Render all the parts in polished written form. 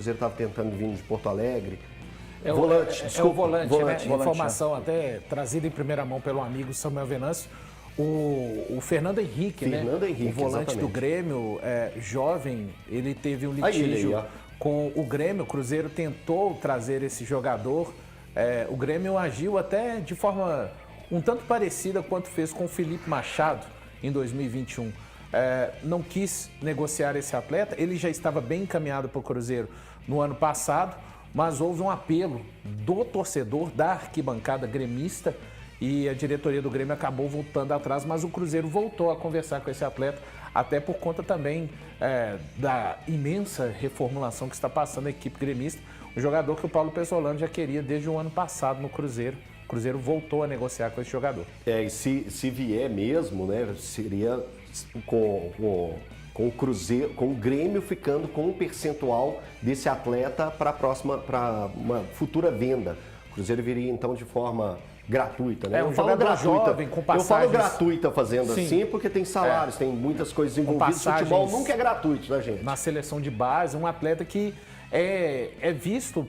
Cruzeiro estava tentando vir de Porto Alegre. É o volante, né? Informação até trazida em primeira mão pelo amigo Samuel Venâncio. O Fernando Henrique, né? O volante do Grêmio, jovem, ele teve um litígio com o Grêmio. O Cruzeiro tentou trazer esse jogador. O Grêmio agiu até de forma um tanto parecida quanto fez com o Felipe Machado em 2021. Não quis negociar esse atleta. Ele já estava bem encaminhado para o Cruzeiro no ano passado, mas houve um apelo do torcedor, da arquibancada gremista, e a diretoria do Grêmio acabou voltando atrás, mas o Cruzeiro voltou a conversar com esse atleta, até por conta também da imensa reformulação que está passando a equipe gremista. Um jogador que o Paulo Pesolano já queria desde o ano passado no Cruzeiro. O Cruzeiro voltou a negociar com esse jogador. E se vier mesmo, né, seria com o Cruzeiro, com o Grêmio ficando com um percentual desse atleta para uma futura venda. O Cruzeiro viria então de forma gratuita, né? Um jogador jovem, com passagens... Eu falo gratuita fazendo assim, porque tem salários, tem muitas coisas envolvidas. O futebol nunca é gratuito, né, gente? Na seleção de base, um atleta que é visto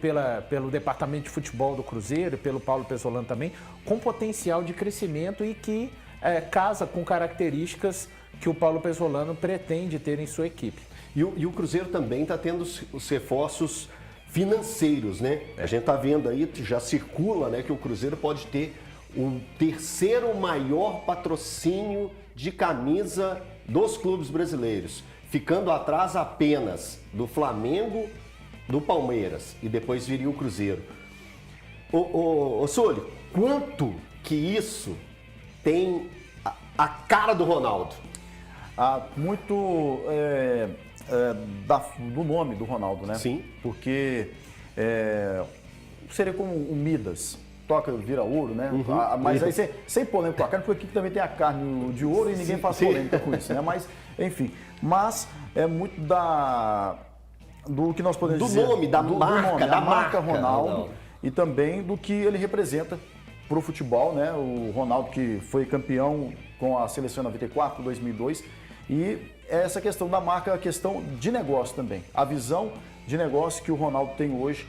pelo departamento de futebol do Cruzeiro, pelo Paulo Pesolano também, com potencial de crescimento e que casa com características que o Paulo Pesolano pretende ter em sua equipe. E o Cruzeiro também está tendo os reforços financeiros, né? A gente está vendo aí, já circula, né, que o Cruzeiro pode ter o terceiro maior patrocínio de camisa dos clubes brasileiros, ficando atrás apenas do Flamengo, do Palmeiras, e depois viria o Cruzeiro. Ô Sôlio, quanto que isso tem a cara do Ronaldo? Muito do nome do Ronaldo, né? Sim. Porque seria como o Midas, toca, vira ouro, né? Mas aí sem polêmica com a carne, porque aqui também tem a carne de ouro e ninguém faz polêmica com isso, né? Mas, enfim, é muito do que nós podemos dizer. Do nome, da marca Ronaldo, e também do que ele representa para o futebol, né? O Ronaldo que foi campeão com a seleção 94, 2002, e essa questão da marca é a questão de negócio também. A visão de negócio que o Ronaldo tem hoje,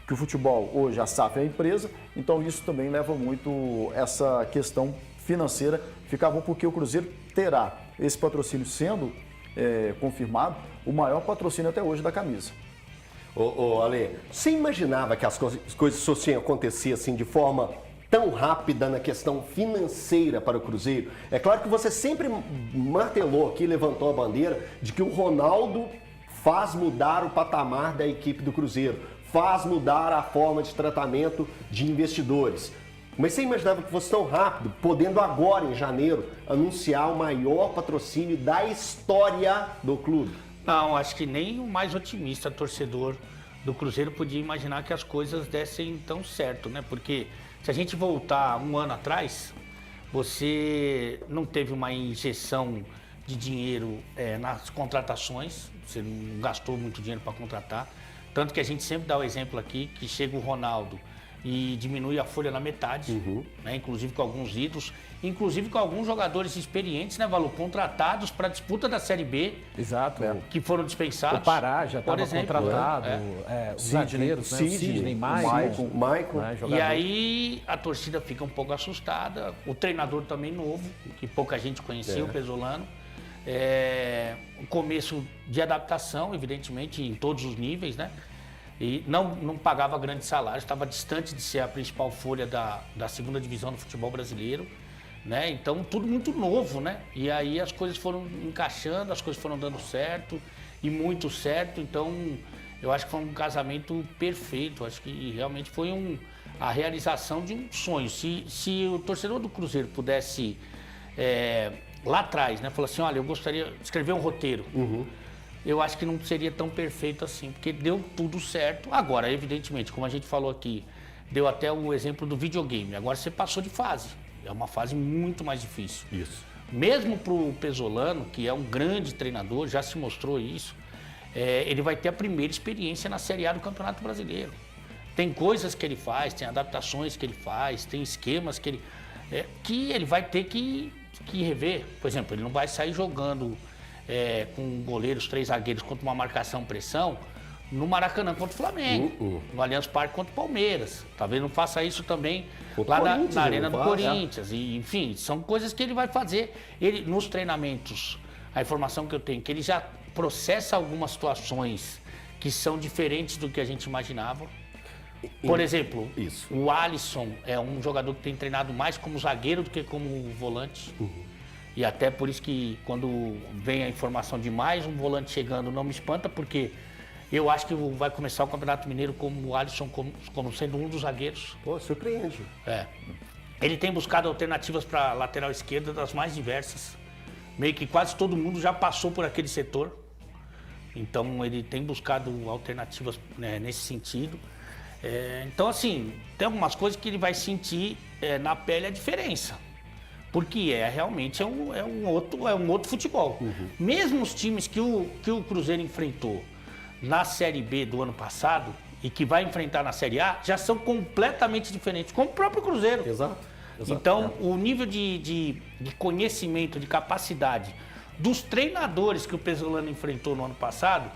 que o futebol hoje, a SAF é a empresa, então isso também leva muito essa questão financeira. Fica bom porque o Cruzeiro terá esse patrocínio sendo confirmado, o maior patrocínio até hoje da camisa. Ale, você imaginava que as coisas fossem acontecer assim de forma tão rápida na questão financeira para o Cruzeiro? É claro que você sempre martelou aqui, levantou a bandeira de que o Ronaldo faz mudar o patamar da equipe do Cruzeiro, faz mudar a forma de tratamento de investidores. Mas você imaginava que fosse tão rápido, podendo agora, em janeiro, anunciar o maior patrocínio da história do clube? Não, acho que nem o mais otimista torcedor do Cruzeiro podia imaginar que as coisas dessem tão certo, né? Porque se a gente voltar um ano atrás, você não teve uma injeção de dinheiro nas contratações, você não gastou muito dinheiro para contratar. Tanto que a gente sempre dá o exemplo aqui, que chega o Ronaldo e diminui a folha na metade, né? Inclusive com alguns ídolos, inclusive com alguns jogadores experientes, né, Valu? Contratados para a disputa da Série B. Exato. Que foram dispensados. O Pará já estava contratado, os zagueiros, né? Sidney, Maicon. Né, e aí a torcida fica um pouco assustada, o treinador também novo, que pouca gente conhecia, o Pesolano. Um começo de adaptação, evidentemente, em todos os níveis, né? E não pagava grandes salários, estava distante de ser a principal folha da segunda divisão do futebol brasileiro, né? Então, tudo muito novo, né? E aí as coisas foram encaixando, as coisas foram dando certo, e muito certo. Então, eu acho que foi um casamento perfeito, acho que realmente foi a realização de um sonho. Se o torcedor do Cruzeiro pudesse, lá atrás, né, falar assim, olha, eu gostaria de escrever um roteiro, eu acho que não seria tão perfeito assim, porque deu tudo certo. Agora, evidentemente, como a gente falou aqui, deu até o exemplo do videogame. Agora você passou de fase. É uma fase muito mais difícil. Isso. Mesmo para o Pesolano, que é um grande treinador, já se mostrou isso, ele vai ter a primeira experiência na Série A do Campeonato Brasileiro. Tem coisas que ele faz, tem adaptações que ele faz, tem esquemas que ele vai ter que rever. Por exemplo, ele não vai sair jogando com goleiros, 3 zagueiros contra uma marcação-pressão no Maracanã contra o Flamengo, no Allianz Parque contra o Palmeiras. Talvez não faça isso também lá na Arena do Corinthians. E, enfim, são coisas que ele vai fazer. Ele, nos treinamentos, a informação que eu tenho, que ele já processa algumas situações que são diferentes do que a gente imaginava. Por exemplo, o Alisson é um jogador que tem treinado mais como zagueiro do que como volante. E até por isso que quando vem a informação de mais um volante chegando, não me espanta, porque eu acho que vai começar o Campeonato Mineiro como o Alisson como sendo um dos zagueiros. Pô, surpreende. Ele tem buscado alternativas para a lateral esquerda das mais diversas. Meio que quase todo mundo já passou por aquele setor. Então ele tem buscado alternativas, né, nesse sentido. Então, assim, tem algumas coisas que ele vai sentir na pele a diferença. Porque realmente é um outro futebol. Mesmo os times que o Cruzeiro enfrentou na Série B do ano passado e que vai enfrentar na Série A, já são completamente diferentes, como o próprio Cruzeiro. Exato. Então, o nível de conhecimento, de capacidade dos treinadores que o Pesolano enfrentou no ano passado,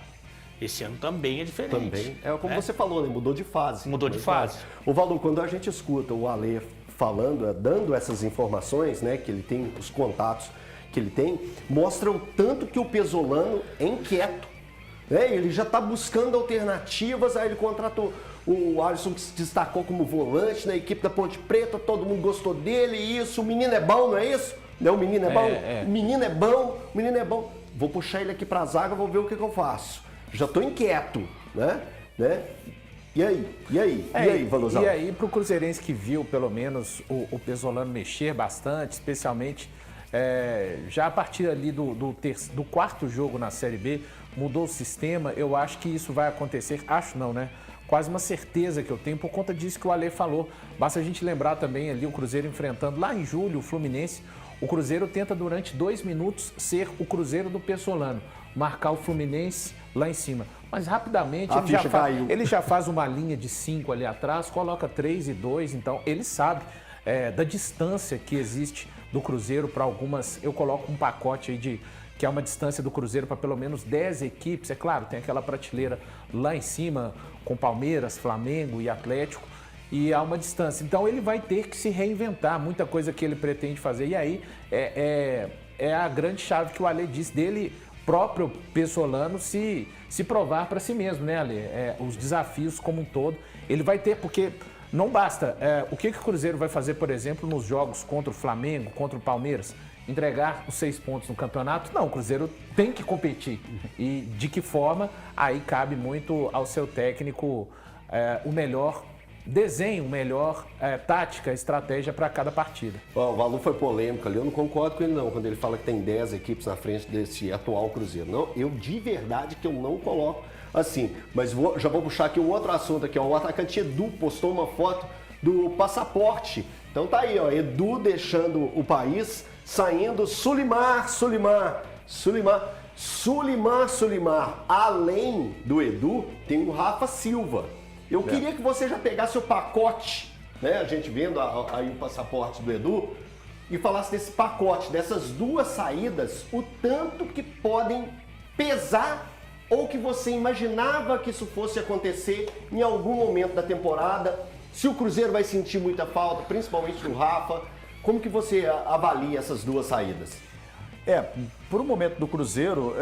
esse ano também é diferente. Também. É como você falou, né? Mudou de fase. Mudou de fase. O Valdo, quando a gente escuta o Ale falando, dando essas informações, né? Que ele tem, os contatos que ele tem, mostram tanto que o Pesolano é inquieto. Né? Ele já está buscando alternativas, aí ele contratou o Alisson, que se destacou como volante na equipe da Ponte Preta, todo mundo gostou dele, isso, o menino é bom, não é isso? Não, o menino é bom? O menino é bom, o menino é bom. Vou puxar ele aqui para a zaga, vou ver o que eu faço. Já estou inquieto, né? E aí, Valuzão? E aí, para o cruzeirense que viu, pelo menos, o Pesolano mexer bastante, especialmente já a partir ali do quarto jogo na Série B, mudou o sistema, eu acho que isso vai acontecer, acho não, né? Quase uma certeza que eu tenho por conta disso que o Ale falou. Basta a gente lembrar também ali o Cruzeiro enfrentando lá em julho o Fluminense. O Cruzeiro tenta durante 2 minutos ser o Cruzeiro do Pesolano, marcar o Fluminense lá em cima. Mas rapidamente ele já faz uma linha de 5 ali atrás, coloca 3 e 2, então ele sabe da distância que existe do Cruzeiro para algumas. Eu coloco um pacote aí que é uma distância do Cruzeiro para pelo menos 10 equipes. É claro, tem aquela prateleira lá em cima com Palmeiras, Flamengo e Atlético. E há uma distância. Então ele vai ter que se reinventar, muita coisa que ele pretende fazer. E aí é a grande chave que o Ale disse dele, próprio Pesolano, se provar para si mesmo, né, Ale? Os desafios como um todo. Ele vai ter, porque não basta. O que o Cruzeiro vai fazer, por exemplo, nos jogos contra o Flamengo, contra o Palmeiras? Entregar os 6 pontos no campeonato? Não, o Cruzeiro tem que competir. E de que forma? Aí cabe muito ao seu técnico o melhor desenho, melhor tática, estratégia para cada partida. O Valu foi polêmico ali, eu não concordo com ele não, quando ele fala que tem 10 equipes na frente desse atual Cruzeiro. Não, eu de verdade que eu não coloco assim, mas já vou puxar aqui um outro assunto aqui, ó, o atacante Edu postou uma foto do passaporte. Então tá aí, ó, Edu deixando o país, saindo Sulimar. Além do Edu, tem o Rafa Silva. Eu queria que você já pegasse o pacote, né? A gente vendo aí o passaporte do Edu, e falasse desse pacote, dessas 2 saídas, o tanto que podem pesar ou que você imaginava que isso fosse acontecer em algum momento da temporada. Se o Cruzeiro vai sentir muita falta, principalmente do Rafa, como que você avalia essas 2 saídas? Por um momento do Cruzeiro,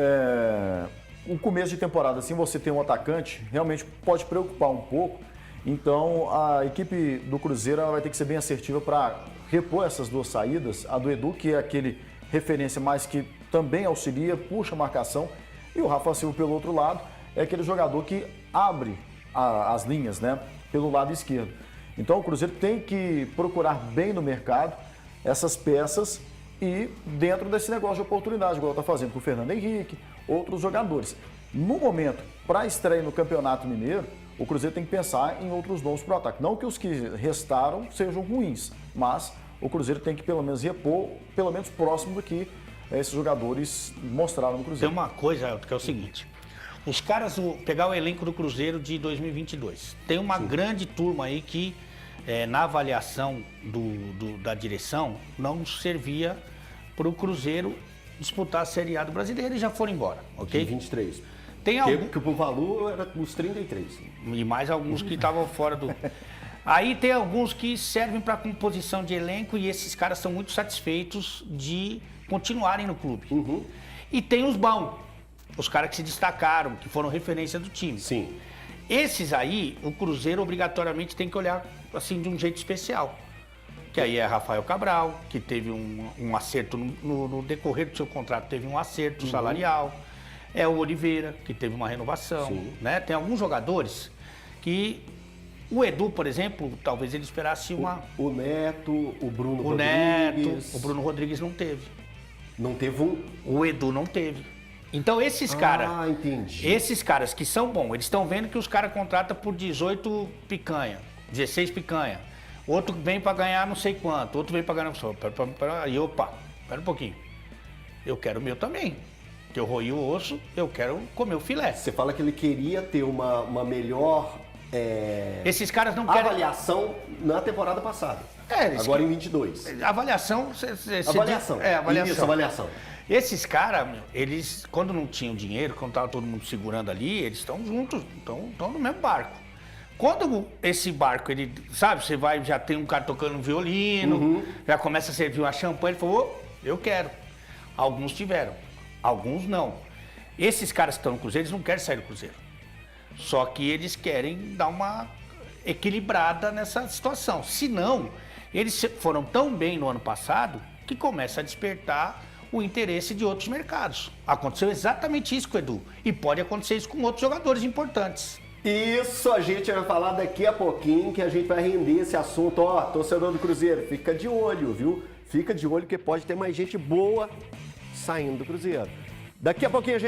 o começo de temporada, assim, você tem um atacante, realmente pode preocupar um pouco. Então, a equipe do Cruzeiro vai ter que ser bem assertiva para repor essas 2 saídas. A do Edu, que é aquele referência mais que também auxilia, puxa a marcação. E o Rafa Silva, pelo outro lado, é aquele jogador que abre as linhas, né, pelo lado esquerdo. Então, o Cruzeiro tem que procurar bem no mercado essas peças e dentro desse negócio de oportunidade, igual está fazendo com o Fernando Henrique, outros jogadores. No momento, para estreia no Campeonato Mineiro, o Cruzeiro tem que pensar em outros nomes para o ataque. Não que os que restaram sejam ruins, mas o Cruzeiro tem que pelo menos repor, pelo menos próximo do que esses jogadores mostraram no Cruzeiro. Tem uma coisa, Elton, que é o seguinte. Os caras, pegar o elenco do Cruzeiro de 2022, tem uma grande turma aí que, na avaliação da direção, não servia para o Cruzeiro disputar a Série A do Brasileiro e já foram embora, ok? De 23. Tem algum... Que o valor era uns 33. E mais alguns que estavam fora do... Aí tem alguns que servem para composição de elenco e esses caras são muito satisfeitos de continuarem no clube. E tem os bons, os caras que se destacaram, que foram referência do time. Sim. Esses aí, o Cruzeiro obrigatoriamente tem que olhar assim de um jeito especial. Que aí é Rafael Cabral, que teve um acerto no decorrer do seu contrato, teve um acerto salarial. É o Oliveira, que teve uma renovação. Né? Tem alguns jogadores que... O Edu, por exemplo, talvez ele esperasse uma... O Neto, o Bruno Rodrigues... Neto, o Bruno Rodrigues não teve. Não teve um... O Edu não teve. Então esses caras... Ah, entendi. Esses caras que são bons, eles estão vendo que os caras contratam por 18 picanha, 16 picanha. Outro vem para ganhar não sei quanto, outro vem para ganhar... Aí, opa, pera um pouquinho. Eu quero o meu também. Que eu roí o osso, eu quero comer o filé. Você fala que ele queria ter uma melhor... Esses caras não querem... Avaliação na temporada passada. Agora em 22. Avaliação... Avaliação. Avaliação. Isso, avaliação. Esses caras, eles, quando não tinham dinheiro, quando estava todo mundo segurando ali, eles estão juntos, estão no mesmo barco. Quando esse barco, ele, sabe, você vai, já tem um cara tocando um violino, já começa a servir uma champanhe, ele falou, eu quero. Alguns tiveram, alguns não. Esses caras que estão no Cruzeiro, eles não querem sair do Cruzeiro. Só que eles querem dar uma equilibrada nessa situação. Se não, eles foram tão bem no ano passado que começa a despertar o interesse de outros mercados. Aconteceu exatamente isso com o Edu. E pode acontecer isso com outros jogadores importantes. Isso a gente vai falar daqui a pouquinho, que a gente vai render esse assunto. Ó, torcedor do Cruzeiro, fica de olho, viu? Fica de olho que pode ter mais gente boa saindo do Cruzeiro. Daqui a pouquinho a gente